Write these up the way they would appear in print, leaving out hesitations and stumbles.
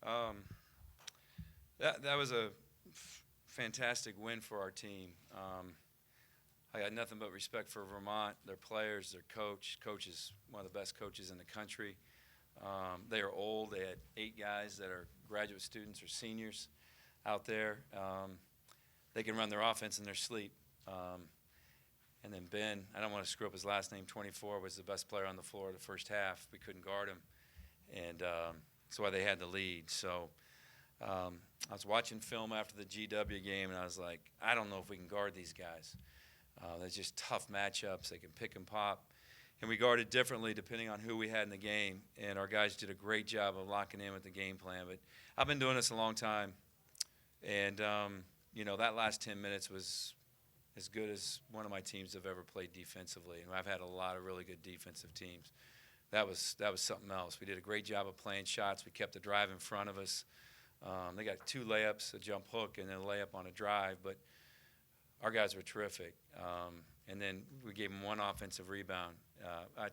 Um, that was a fantastic win for our team. I got nothing but respect for Vermont, their players, their coach. Coach is one of the best coaches in the country. They are old. They had 8 guys that are graduate students or seniors out there. They can run their offense in their sleep. And then Ben, I don't want to screw up his last name, 24, was the best player on the floor the first half. We couldn't guard him, and that's why they had the lead. So I was watching film after the GW game, and I was like, I don't know if we can guard these guys. They're just tough matchups. They can pick and pop. And we guarded differently depending on who we had in the game, and our guys did a great job of locking in with the game plan. But I've been doing this a long time, and, that last 10 minutes was as good as one of my teams have ever played defensively. And I've had a lot of really good defensive teams. That was something else. We did a great job of playing shots. We kept the drive in front of us. They got 2 layups, a jump hook, and then a layup on a drive. But our guys were terrific. And then we gave them 1 offensive rebound,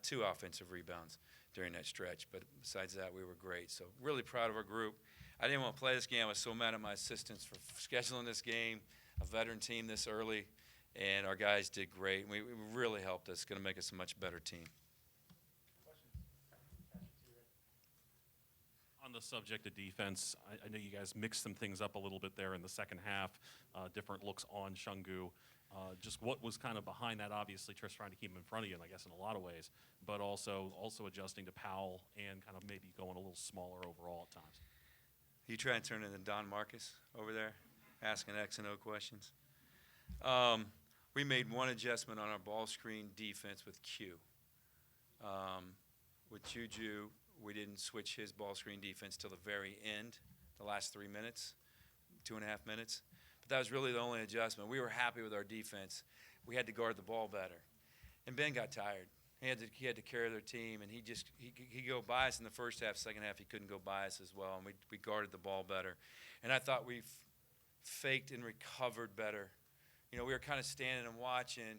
2 offensive rebounds during that stretch. But besides that, we were great. So really proud of our group. I didn't want to play this game. I was so mad at my assistants for scheduling this game, a veteran team this early. And our guys did great. It really helped us. It's going to make us a much better team. On the subject of defense, I know you guys mixed some things up a little bit there in the second half, different looks on Shungu. Just what was kind of behind that? Obviously, Trish trying to keep him in front of you, and I guess in a lot of ways, but also adjusting to Powell and kind of maybe going a little smaller overall at times. You try and turn into Don Marcus over there, asking X and O questions. We made 1 adjustment on our ball screen defense with Q. With Juju, we didn't switch his ball screen defense till the very end, the last 3 minutes, 2.5 minutes. But that was really the only adjustment. We were happy with our defense. We had to guard the ball better. And Ben got tired. He had to carry their team, and he go by us in the first half. Second half, he couldn't go by us as well, and we guarded the ball better. And I thought we faked and recovered better. We were kind of standing and watching,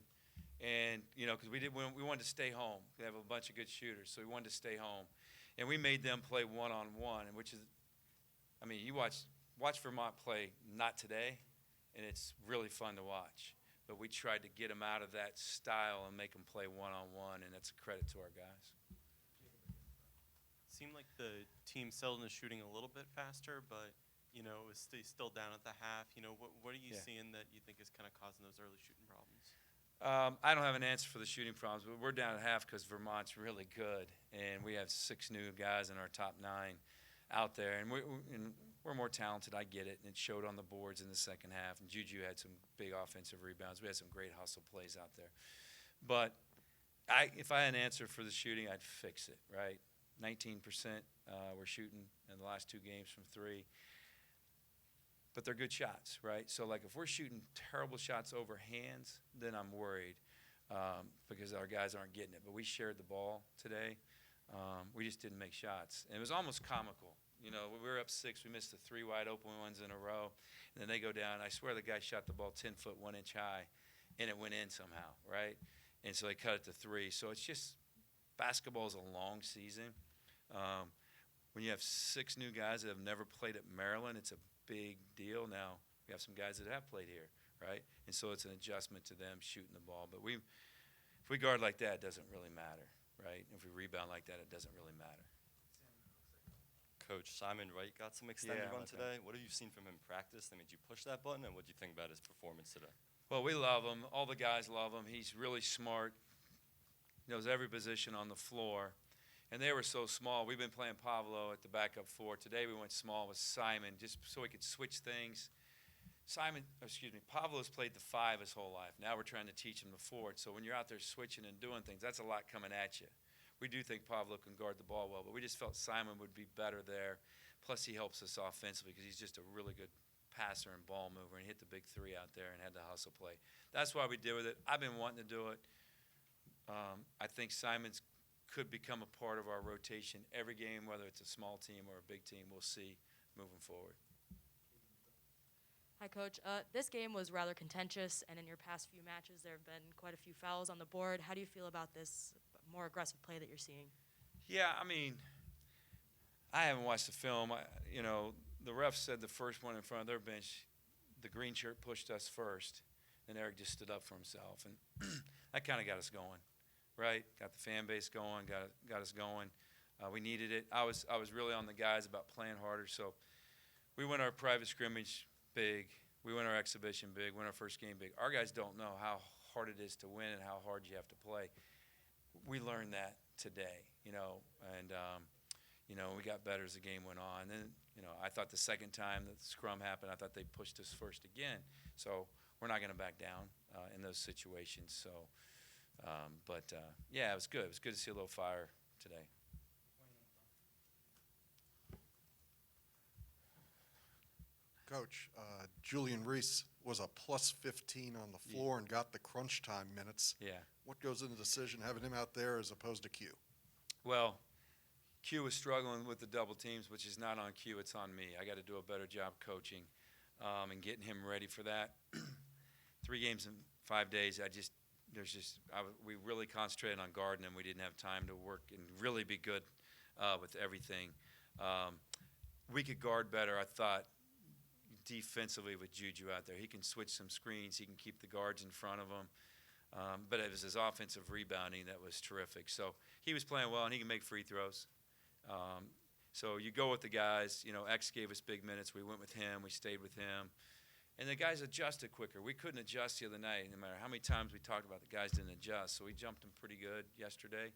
and because we wanted to stay home. We have a bunch of good shooters, so we wanted to stay home, and we made them play one-on-one, and you watch Vermont play not today, and it's really fun to watch. But we tried to get them out of that style and make them play one-on-one, and that's a credit to our guys. It seemed like the team settled into shooting a little bit faster, but it was still down at the half. What are you seeing that you think is kind of causing those early shooting problems? I don't have an answer for the shooting problems, but we're down at half because Vermont's really good, and we have 6 new guys in our top 9 out there, and we're more talented. I get it, and it showed on the boards in the second half. And Juju had some big offensive rebounds. We had some great hustle plays out there. But if I had an answer for the shooting, I'd fix it, right? 19% we're shooting in the last 2 games from 3. But they're good shots, right? So, if we're shooting terrible shots over hands, then I'm worried because our guys aren't getting it. But we shared the ball today. We just didn't make shots. And it was almost comical. We were up 6. We missed the 3 wide open ones in a row. And then they go down. I swear the guy shot the ball 10 foot, 1 inch high, and it went in somehow, right? And so they cut it to 3. So it's just basketball is a long season. When you have 6 new guys that have never played at Maryland, it's a big deal. Now we have some guys that have played here, right? And so it's an adjustment to them shooting the ball. But if we guard like that, it doesn't really matter, right? If we rebound like that, it doesn't really matter. Coach Simon Wright got some extended run today. What have you seen from him in practice that made you push that button, and what do you think about his performance today? Well, we love him. All the guys love him. He's really smart. He knows every position on the floor. And they were so small. We've been playing Pablo at the backup 4. Today we went small with Simon just so we could switch things. Pablo's played the 5 his whole life. Now we're trying to teach him the forward. So when you're out there switching and doing things, that's a lot coming at you. We do think Pablo can guard the ball well, but we just felt Simon would be better there. Plus he helps us offensively because he's just a really good passer and ball mover, and he hit the big 3 out there and had the hustle play. That's why we did with it. I've been wanting to do it. I think Simon's could become a part of our rotation every game, whether it's a small team or a big team. We'll see moving forward. Hi, Coach. This game was rather contentious, and in your past few matches, there have been quite a few fouls on the board. How do you feel about this more aggressive play that you're seeing? Yeah, I haven't watched the film. The ref said the first one in front of their bench, the green shirt pushed us first, and Eric just stood up for himself, and that kind of got us going, right? Got the fan base going, got us going. We needed it. I was really on the guys about playing harder, so we went our private scrimmage big. We went our exhibition big. Went our first game big. Our guys don't know how hard it is to win and how hard you have to play. We learned that today, and we got better as the game went on. And then, I thought the second time that the scrum happened, I thought they pushed us first again. So we're not going to back down in those situations. So, yeah, it was good. It was good to see a little fire today. Coach, Julian Reese was a plus 15 on the floor and got the crunch time minutes. Yeah. What goes into the decision having him out there as opposed to Q? Well, Q was struggling with the double teams, which is not on Q, it's on me. I got to do a better job coaching and getting him ready for that. 3 games in 5 days, we really concentrated on guarding him. We didn't have time to work and really be good with everything. We could guard better, I thought, defensively with Juju out there. He can switch some screens. He can keep the guards in front of him. But it was his offensive rebounding that was terrific. So he was playing well, and he can make free throws. So you go with the guys. X gave us big minutes. We went with him. We stayed with him. And the guys adjusted quicker. We couldn't adjust the other night, no matter how many times we talked about the guys didn't adjust. So we jumped them pretty good yesterday,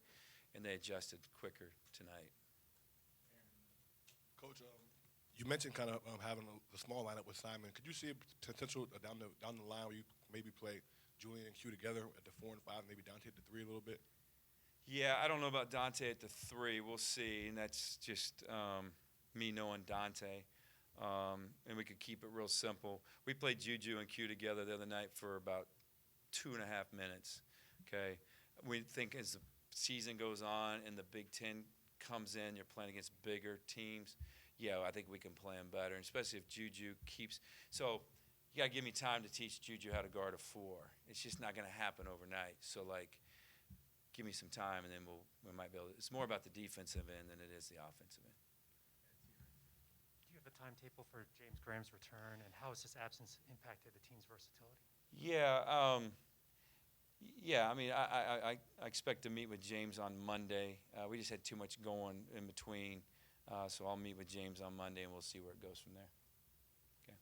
and they adjusted quicker tonight. Coach, you mentioned kind of having the small lineup with Simon. Could you see a potential down the line where you maybe play Julian and Q together at the 4 and 5, maybe Dante at the 3 a little bit? Yeah, I don't know about Dante at the 3. We'll see, and that's just me knowing Dante. And we could keep it real simple. We played Juju and Q together the other night for about 2.5 minutes. Okay, we think as the season goes on and the Big Ten comes in, you're playing against bigger teams. Yeah, I think we can play them better, and especially if Juju keeps. So you got to give me time to teach Juju how to guard a 4. It's just not going to happen overnight. So, give me some time, and then we might be able to. It's more about the defensive end than it is the offensive end. Do you have a timetable for James Graham's return, and how has his absence impacted the team's versatility? Yeah. I mean, I expect to meet with James on Monday. We just had too much going in between. So I'll meet with James on Monday, and we'll see where it goes from there. Okay.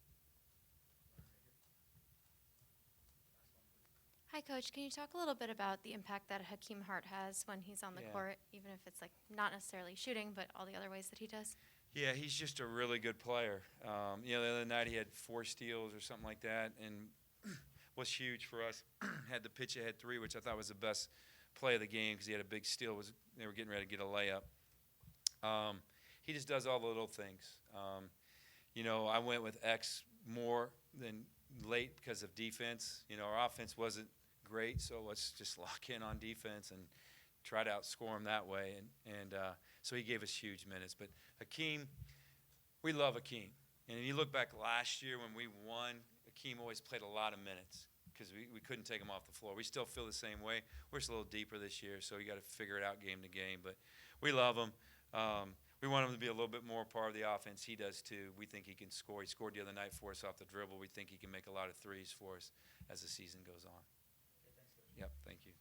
Hi, Coach. Can you talk a little bit about the impact that Hakeem Heart has when he's on the court, even if it's not necessarily shooting, but all the other ways that he does? Yeah, he's just a really good player. The other night he had 4 steals or something like that, and was huge for us. Had the pitch ahead 3, which I thought was the best play of the game because he had a big steal. They were getting ready to get a layup. He just does all the little things. I went with X more than late because of defense. Our offense wasn't great, so let's just lock in on defense and try to outscore him that way. And so he gave us huge minutes. But Hakeem, we love Hakeem. And if you look back last year when we won, Hakeem always played a lot of minutes because we couldn't take him off the floor. We still feel the same way. We're just a little deeper this year, so you got to figure it out game to game. But we love him. We want him to be a little bit more part of the offense. He does too. We think he can score. He scored the other night for us off the dribble. We think he can make a lot of threes for us as the season goes on. Okay, thanks, Coach. Yep, thank you.